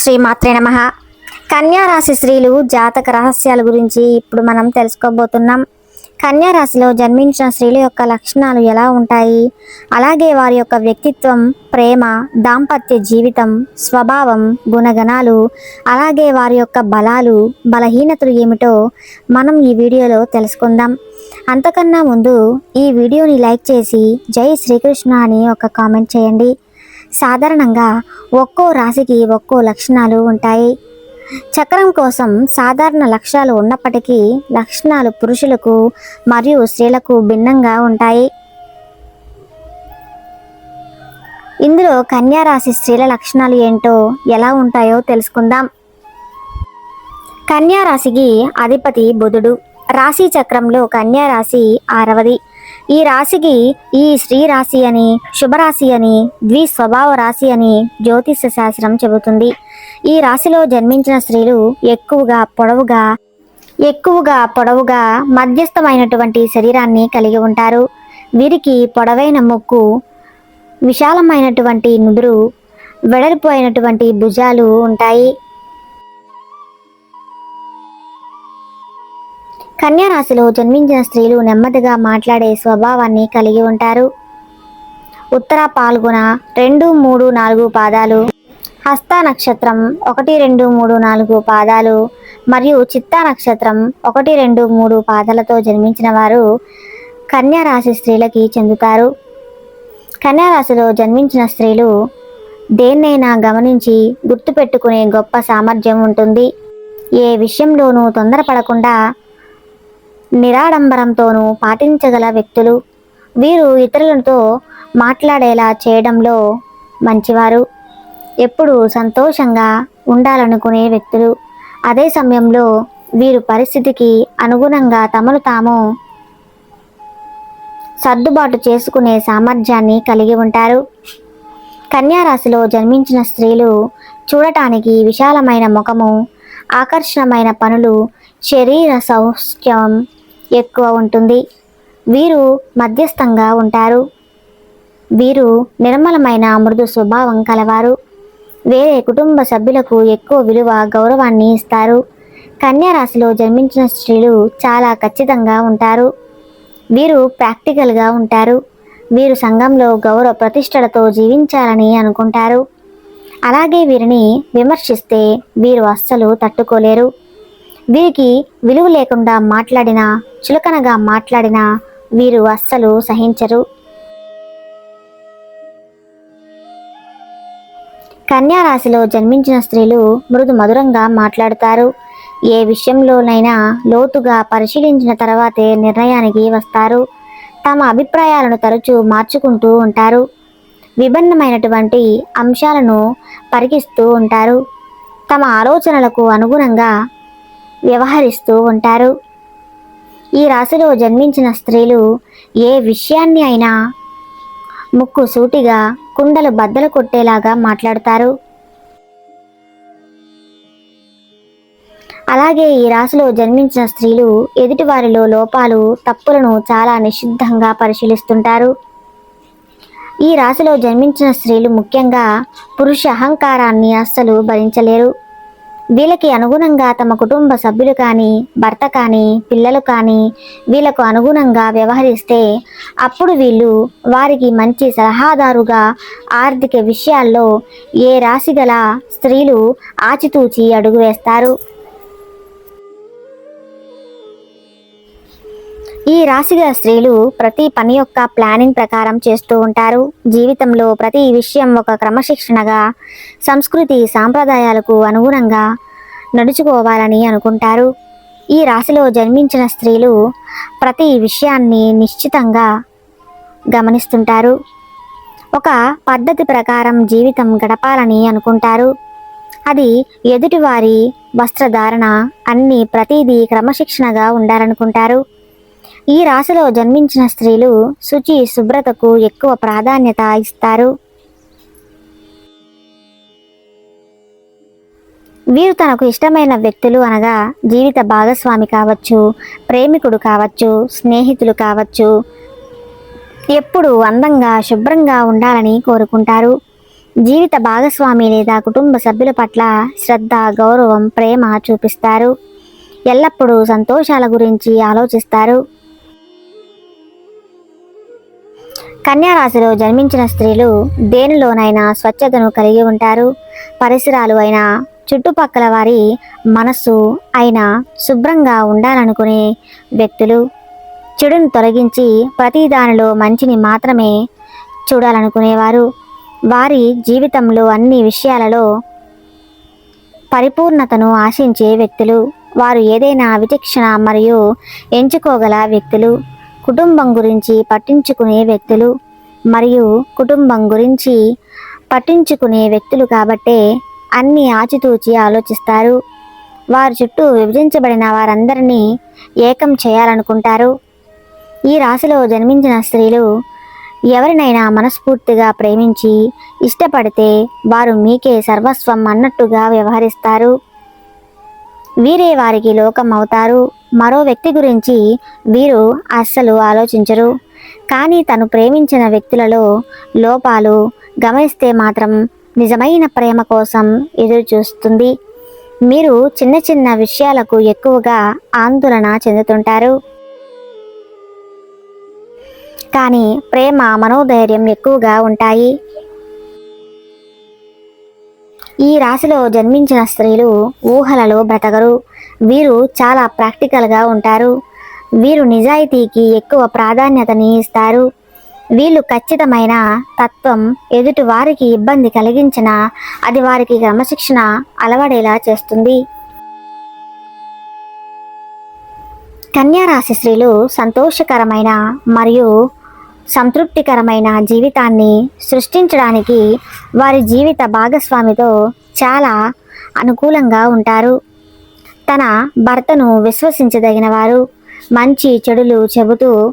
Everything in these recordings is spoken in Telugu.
శ్రీమాత్రే నమః. కన్యా రాశి స్త్రీలు జాతక రహస్యాల గురించి ఇప్పుడు మనం తెలుసుకోబోతున్నాం. కన్యా రాశిలో జన్మించిన స్త్రీల యొక్క లక్షణాలు ఎలా ఉంటాయి, అలాగే వారి యొక్క వ్యక్తిత్వం, ప్రేమ, దాంపత్య జీవితం, స్వభావం, గుణగణాలు, అలాగే వారి యొక్క బలాలు, బలహీనతలు ఏమిటో మనం ఈ వీడియోలో తెలుసుకుందాం. అంతకన్నా ముందు ఈ వీడియోని లైక్ చేసి జై శ్రీకృష్ణ అని ఒక కామెంట్ చేయండి. సాధారణంగా ఒక్కో రాశికి ఒక్కో లక్షణాలు ఉంటాయి. చక్రం కోసం సాధారణ లక్షణాలు ఉన్నప్పటికీ లక్షణాలు పురుషులకు మరియు స్త్రీలకు భిన్నంగా ఉంటాయి. ఇందులో కన్యా రాశి స్త్రీల లక్షణాలు ఏంటో ఎలా ఉంటాయో తెలుసుకుందాం. కన్యా రాశికి అధిపతి బుధుడు. రాశి చక్రంలో కన్యా రాశి 6వది. ఈ రాశికి ఈ స్త్రీ రాశి అని, శుభరాశి అని, ద్విస్వభావ రాశి అని జ్యోతిష శాస్త్రం చెబుతుంది. ఈ రాశిలో జన్మించిన స్త్రీలు ఎక్కువగా పొడవుగా మధ్యస్థమైనటువంటి శరీరాన్ని కలిగి ఉంటారు. వీరికి పొడవైన ముక్కు, విశాలమైనటువంటి నుదురు, వెడల్పు అయినటువంటి భుజాలు ఉంటాయి. కన్యా రాశిలో జన్మించిన స్త్రీలు నెమ్మదిగా మాట్లాడే స్వభావాన్ని కలిగి ఉంటారు. ఉత్తర పాల్గొన 2, 3, 4 పాదాలు, హస్త నక్షత్రం 1, 2, 3, 4 పాదాలు మరియు చిత్తా నక్షత్రం 1, 2, 3 పాదాలతో జన్మించిన వారు కన్యా రాశి స్త్రీలకి చెందుతారు. కన్యా రాశిలో జన్మించిన స్త్రీలు దేన్నైనా గమనించి గుర్తుపెట్టుకునే గొప్ప సామర్థ్యం ఉంటుంది. ఏ విషయంలోనూ తొందరపడకుండా నిరాడంబరంతోనూ పాటించగల వ్యక్తులు. వీరు ఇతరులతో మాట్లాడేలా చేయడంలో మంచివారు. ఎప్పుడూ సంతోషంగా ఉండాలనుకునే వ్యక్తులు. అదే సమయంలో వీరు పరిస్థితికి అనుగుణంగా తమను తాము సర్దుబాటు చేసుకునే సామర్థ్యాన్ని కలిగి ఉంటారు. కన్యా రాశిలో జన్మించిన స్త్రీలు చూడటానికి విశాలమైన ముఖము, ఆకర్షణమైన పనులు, శరీర సౌష్ఠ్యం ఎక్కువ ఉంటుంది. వీరు మధ్యస్థంగా ఉంటారు. వీరు నిర్మలమైన మృదు స్వభావం కలవారు. వేరే కుటుంబ సభ్యులకు ఎక్కువ విలువ, గౌరవాన్ని ఇస్తారు. కన్యా రాశిలో జన్మించిన స్త్రీలు చాలా ఖచ్చితంగా ఉంటారు. వీరు ప్రాక్టికల్గా ఉంటారు. వీరు సంఘంలో గౌరవ ప్రతిష్టలతో జీవించాలని అనుకుంటారు. అలాగే వీరిని విమర్శిస్తే వీరు అస్సలు తట్టుకోలేరు. వీరికి విలువ లేకుండా మాట్లాడినా, చులకనగా మాట్లాడినా వీరు అస్సలు సహించరు. కన్యా రాశిలో జన్మించిన స్త్రీలు మృదు మధురంగా మాట్లాడుతారు. ఏ విషయంలోనైనా లోతుగా పరిశీలించిన తర్వాతే నిర్ణయానికి వస్తారు. తమ అభిప్రాయాలను తరచూ మార్చుకుంటూ ఉంటారు. విభిన్నమైనటువంటి అంశాలను పరికిస్తూ ఉంటారు. తమ ఆలోచనలకు అనుగుణంగా వ్యవహరిస్తూ ఉంటారు. ఈ రాశిలో జన్మించిన స్త్రీలు ఏ విషయాన్ని అయినా ముక్కు సూటిగా, కుండలు బద్దలు కొట్టేలాగా మాట్లాడతారు. అలాగే ఈ రాశిలో జన్మించిన స్త్రీలు ఎదుటివారిలో లోపాలు, తప్పులను చాలా నిశ్శబ్దంగా పరిశీలిస్తుంటారు. ఈ రాశిలో జన్మించిన స్త్రీలు ముఖ్యంగా పురుష అహంకారాన్ని అస్సలు భరించలేరు. వీళ్ళకి అనుగుణంగా తమ కుటుంబ సభ్యులు కానీ, భర్త కానీ, పిల్లలు కానీ వీళ్ళకు అనుగుణంగా వ్యవహరిస్తే అప్పుడు వీళ్ళు వారికి మంచి సలహాదారుగా, ఆర్థిక విషయాల్లో ఏ రాశి గల స్త్రీలు ఆచితూచి అడుగు వేస్తారు. ఈ రాశిగల స్త్రీలు ప్రతి పని యొక్క ప్లానింగ్ ప్రకారం చేస్తూ ఉంటారు. జీవితంలో ప్రతి విషయం ఒక క్రమశిక్షణగా, సంస్కృతి సాంప్రదాయాలకు అనుగుణంగా నడుచుకోవాలని అనుకుంటారు. ఈ రాశిలో జన్మించిన స్త్రీలు ప్రతి విషయాన్ని నిశ్చితంగా గమనిస్తుంటారు. ఒక పద్ధతి ప్రకారం జీవితం గడపాలని అనుకుంటారు. అది ఎదుటివారి వస్త్రధారణ అన్నీ ప్రతిదీ క్రమశిక్షణగా ఉండాలనుకుంటారు. ఈ రాశిలో జన్మించిన స్త్రీలు శుచి, శుభ్రతకు ఎక్కువ ప్రాధాన్యత ఇస్తారు. వీరు తనకు ఇష్టమైన వ్యక్తులు అనగా జీవిత భాగస్వామి కావచ్చు, ప్రేమికుడు కావచ్చు, స్నేహితులు కావచ్చు, ఎప్పుడూ అందంగా, శుభ్రంగా ఉండాలని కోరుకుంటారు. జీవిత భాగస్వామి లేదా కుటుంబ సభ్యుల పట్ల శ్రద్ధ, గౌరవం, ప్రేమ చూపిస్తారు. ఎల్లప్పుడూ సంతోషాల గురించి ఆలోచిస్తారు. కన్యా రాశిలో జన్మించిన స్త్రీలు దేనిలోనైనా స్వచ్ఛతను కలిగి ఉంటారు. పరిసరాలు అయినా చుట్టుపక్కల వారి మనస్సు అయినా శుభ్రంగా ఉండాలనుకునే వ్యక్తులు. చెడును తొలగించి ప్రతి దానిలో మంచిని మాత్రమే చూడాలనుకునేవారు. వారి జీవితంలో అన్ని విషయాలలో పరిపూర్ణతను ఆశించే వ్యక్తులు. వారు ఏదైనా విచక్షణ మరియు ఎంచుకోగల వ్యక్తులు. కుటుంబం గురించి పట్టించుకునే వ్యక్తులు కాబట్టే అన్ని ఆచితూచి ఆలోచిస్తారు. వారి చుట్టూ విభజించబడిన వారందరినీ ఏకం చేయాలనుకుంటారు. ఈ రాశిలో జన్మించిన స్త్రీలు ఎవరినైనా మనస్ఫూర్తిగా ప్రేమించి ఇష్టపడితే వారు మీకే సర్వస్వం అన్నట్టుగా వ్యవహరిస్తారు. వీరే వారికి లోకం అవుతారు. మరో వ్యక్తి గురించి వీరు అస్సలు ఆలోచించరు. కానీ తను ప్రేమించిన వ్యక్తులలో లోపాలు గమనిస్తే మాత్రం నిజమైన ప్రేమ కోసం ఎదురు చూస్తుంది. మీరు చిన్న చిన్న విషయాలకు ఎక్కువగా ఆందోళన చెందుతుంటారు. కానీ ప్రేమ, మనోధైర్యం ఎక్కువగా ఉంటాయి. ఈ రాశిలో జన్మించిన స్త్రీలు ఊహలలో బ్రతకరు. వీరు చాలా ప్రాక్టికల్గా ఉంటారు. వీరు నిజాయితీకి ఎక్కువ ప్రాధాన్యతని ఇస్తారు. వీళ్ళు ఖచ్చితమైన తత్వం. ఎదుటి వారికి ఇబ్బంది కలిగించినా అది వారికి క్రమశిక్షణ అలవడేలా చేస్తుంది. కన్యా రాశి స్త్రీలు సంతోషకరమైన మరియు సంతృప్తికరమైన జీవితాన్ని సృష్టించడానికి వారి జీవిత భాగస్వామితో చాలా అనుకూలంగా ఉంటారు. తన భర్తను విశ్వసించదగిన వారు. మంచి చెడులు చెబుతూ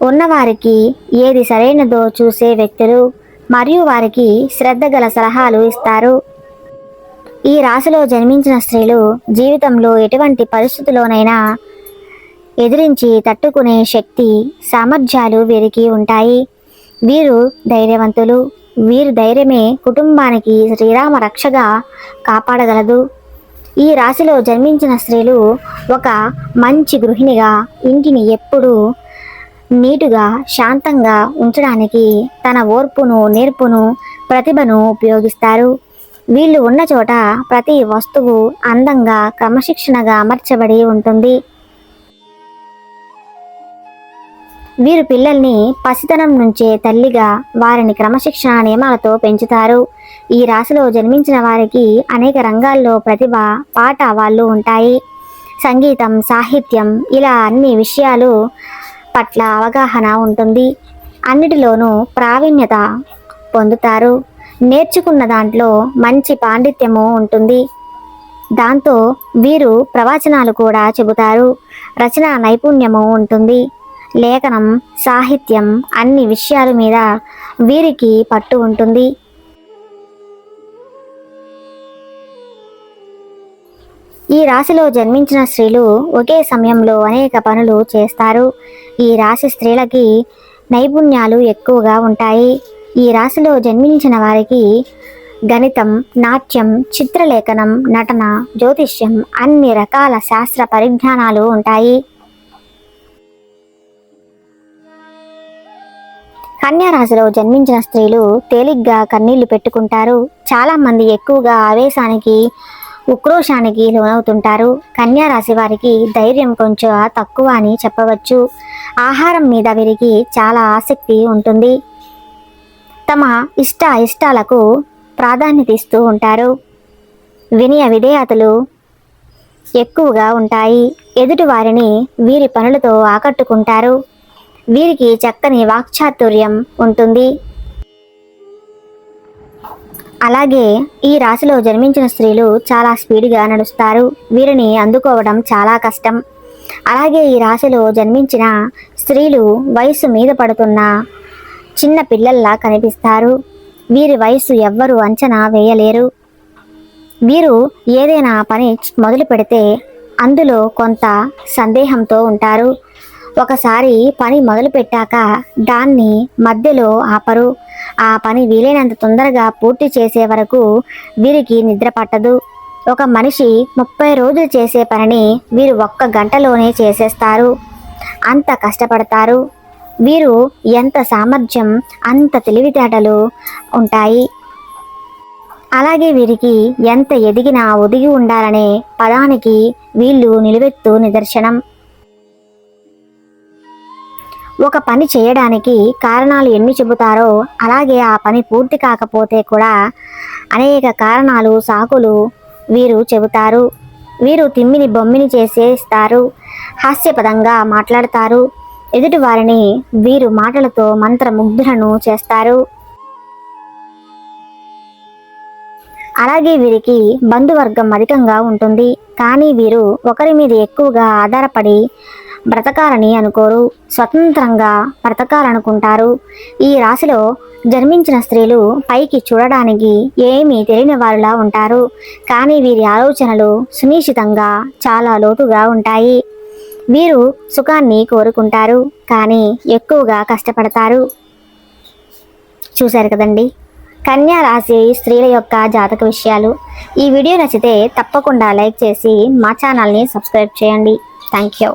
ఉన్నవారికి ఏది సరైనదో చూసే వ్యక్తులు మరియు వారికి శ్రద్ధ గల సలహాలు ఇస్తారు. ఈ రాశిలో జన్మించిన స్త్రీలు జీవితంలో ఎటువంటి పరిస్థితుల్లోనైనా ఎదిరించి తట్టుకునే శక్తి, సామర్థ్యాలు వీరికి ఉంటాయి. వీరు ధైర్యవంతులు. వీరి ధైర్యమే కుటుంబానికి శ్రీరామ రక్షగా కాపాడగలదు. ఈ రాశిలో జన్మించిన స్త్రీలు ఒక మంచి గృహిణిగా ఇంటిని ఎప్పుడూ నీటుగా, శాంతంగా ఉంచడానికి తన ఓర్పును, నేర్పును, ప్రతిభను ఉపయోగిస్తారు. వీళ్ళు ఉన్న చోట ప్రతి వస్తువు అందంగా, క్రమశిక్షణగా అమర్చబడి ఉంటుంది. వీరు పిల్లల్ని పసితనం నుంచే తల్లిగా వారిని క్రమశిక్షణ నియమాలతో పెంచుతారు. ఈ రాశిలో జన్మించిన వారికి అనేక రంగాల్లో ప్రతిభ, పాట వాళ్ళు ఉంటాయి. సంగీతం, సాహిత్యం ఇలా అన్ని విషయాలు పట్ల అవగాహన ఉంటుంది. అన్నిటిలోనూ ప్రావీణ్యత పొందుతారు. నేర్చుకున్న దాంట్లో మంచి పాండిత్యము ఉంటుంది. దాంతో వీరు ప్రవచనాలు కూడా చెబుతారు. రచనా నైపుణ్యము ఉంటుంది. లేఖనం, సాహిత్యం అన్ని విషయాల మీద వీరికి పట్టు ఉంటుంది. ఈ రాశిలో జన్మించిన స్త్రీలు ఒకే సమయంలో అనేక పనులు చేస్తారు. ఈ రాశి స్త్రీలకి నైపుణ్యాలు ఎక్కువగా ఉంటాయి. ఈ రాశిలో జన్మించిన వారికి గణితం, నాట్యం, చిత్రలేఖనం, నటన, జ్యోతిష్యం అన్ని రకాల శాస్త్ర పరిజ్ఞానాలు ఉంటాయి. కన్యా రాశిలో జన్మించిన స్త్రీలు తేలిగ్గా కన్నీళ్లు పెట్టుకుంటారు. చాలామంది ఎక్కువగా ఆవేశానికి, ఉక్రోషానికి లోనవుతుంటారు. కన్యా రాశి వారికి ధైర్యం కొంచెం తక్కువ అని చెప్పవచ్చు. ఆహారం మీద వీరికి చాలా ఆసక్తి ఉంటుంది. తమ ఇష్టాలకు ప్రాధాన్యత ఇస్తూ ఉంటారు. వినయ విధేయతలు ఎక్కువగా ఉంటాయి. ఎదుటి వారిని వీరి పనులతో ఆకట్టుకుంటారు. వీరికి చక్కని వాక్చాతుర్యం ఉంటుంది. అలాగే ఈ రాశిలో జన్మించిన స్త్రీలు చాలా స్పీడ్గా నడుస్తారు. వీరిని అందుకోవడం చాలా కష్టం. అలాగే ఈ రాశిలో జన్మించిన స్త్రీలు వయసు మీద పడుతున్న చిన్న పిల్లల్లా కనిపిస్తారు. వీరి వయసు ఎవ్వరూ అంచనా వేయలేరు. వీరు ఏదైనా పని మొదలు పెడితే అందులో కొంత సందేహంతో ఉంటారు. ఒకసారి పని మొదలు పెట్టాక దాన్ని మధ్యలో ఆపరు. ఆ పని వీలైనంత తొందరగా పూర్తి చేసే వరకు వీరికి నిద్ర పట్టదు. ఒక మనిషి 30 రోజులు చేసే పనిని వీరు 1 గంటలోనే చేసేస్తారు. అంత కష్టపడతారు. వీరు ఎంత సామర్థ్యం అంత తెలివితేటలు ఉంటాయి. అలాగే వీరికి ఎంత ఎదిగినా ఒదిగి ఉండాలనే పదానికి వీళ్ళు నిలువెత్తు నిదర్శనం. ఒక పని చేయడానికి కారణాలు ఎన్ని చెబుతారో అలాగే ఆ పని పూర్తి కాకపోతే కూడా అనేక కారణాలు సాకులు వీరు చెబుతారు. వీరు తిమ్మిని బొమ్మిని చేసేస్తారు. హాస్యపదంగా మాట్లాడతారు. ఎదుటి వారిని వీరు మాటలతో మంత్రముగ్ధులను చేస్తారు. అలాగే వీరికి బంధువర్గం అధికంగా ఉంటుంది. కానీ వీరు ఒకరి మీద ఎక్కువగా ఆధారపడి బ్రతకాలని అనుకోరు. స్వతంత్రంగా బ్రతకాలనుకుంటారు. ఈ రాశిలో జన్మించిన స్త్రీలు పైకి చూడడానికి ఏమీ తెలియని వారిలా ఉంటారు. కానీ వీరి ఆలోచనలు సునిశ్చితంగా చాలా లోతుగా ఉంటాయి. వీరు సుఖాన్ని కోరుకుంటారు కానీ ఎక్కువగా కష్టపడతారు. చూశారు కదండి, కన్యా రాశి స్త్రీల యొక్క జాతక విషయాలు. ఈ వీడియో నచ్చితే తప్పకుండా లైక్ చేసి మా ఛానల్ని సబ్స్క్రైబ్ చేయండి. Thank you.